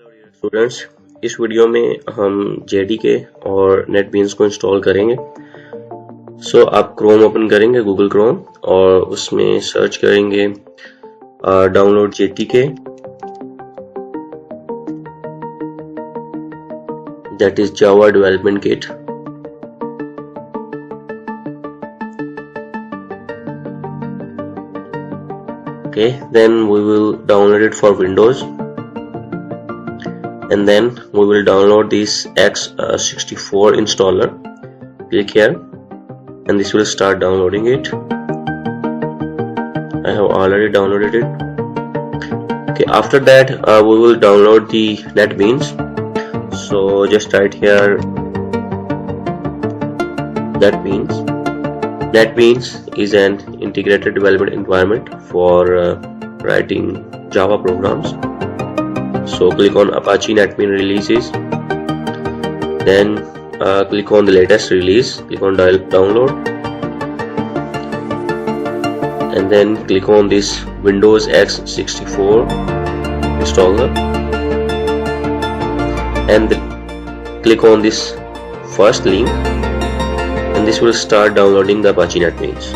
Dear students, इस video में हम JDK और NetBeans को इंस्टॉल करेंगे। आप क्रोम ओपन करेंगे, गूगल क्रोम, और उसमें सर्च करेंगे download JDK, that is Java Development Kit। Okay, then we will download it for Windows, and then we will download this x64 installer. Click here and this will start downloading it. I have already downloaded it. Okay, after that we will download the NetBeans. So just write here NetBeans. NetBeans is an integrated development environment for writing Java programs. So click on Apache NetBeans releases, then click on the latest release, click on download, and then click on this Windows x64 installer, and click on this first link, and this will start downloading the Apache NetBeans.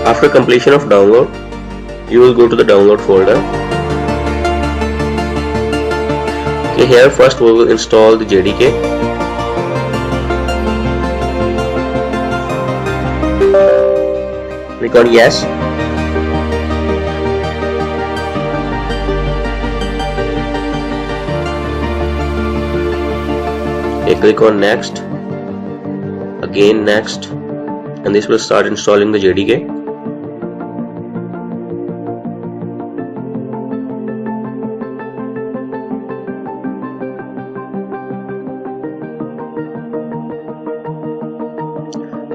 After completion of download, you will go to the download folder. Okay, here first we will install the JDK. Click on yes. Okay, click on next, again next, and this will start installing the JDK.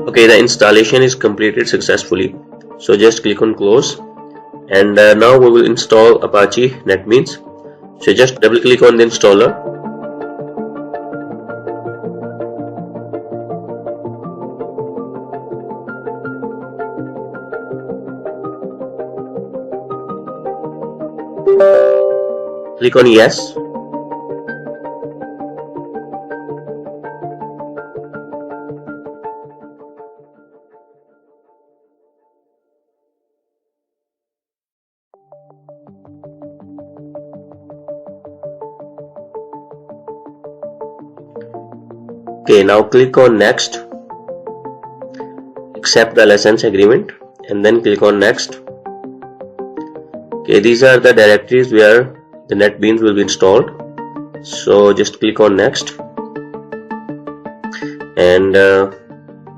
Okay, the installation is completed successfully. So just click on close, and now we will install Apache NetBeans. So just double click on the installer. Click on yes. Okay, now click on next, accept the license agreement, and then click on next. Okay, these are the directories where the NetBeans will be installed. So just click on next, and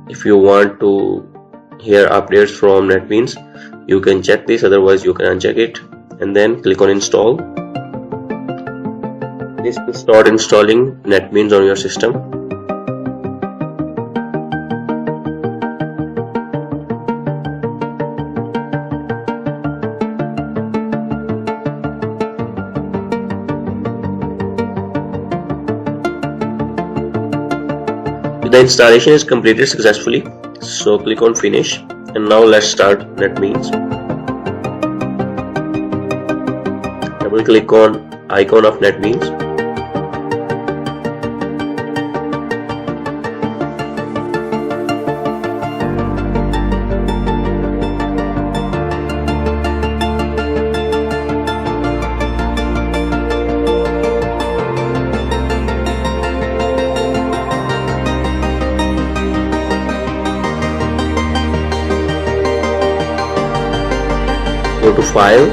if you want to hear updates from NetBeans, you can check this, otherwise you can uncheck it, and then click on install. This will start installing NetBeans on your system. The installation is completed successfully, so click on finish, and now let's start NetBeans. Double click on icon of NetBeans. Go to file,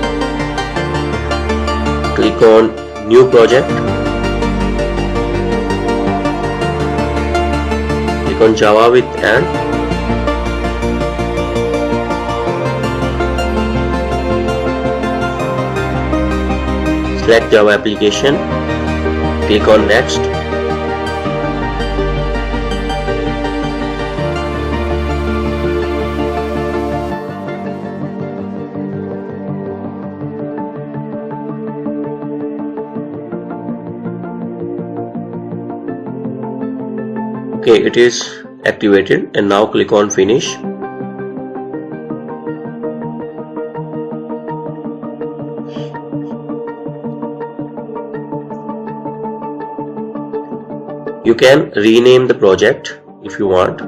click on new project, click on Java with and, select Java application, click on next. Okay, it is activated, and now click on finish. You can rename the project if you want.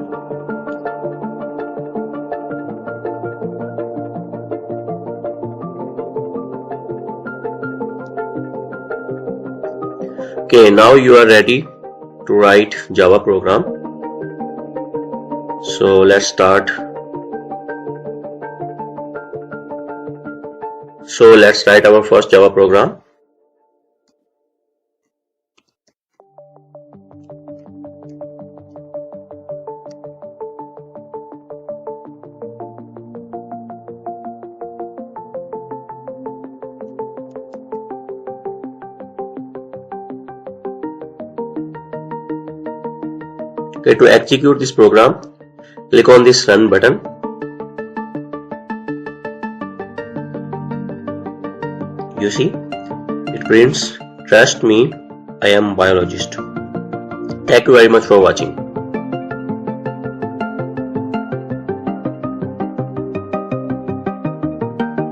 Okay, now you are ready to write Java program. So let's start. So let's write our first Java program. Okay, to execute this program, click on this run button. You see, it prints, "Trust me, I am biologist." Thank you very much for watching.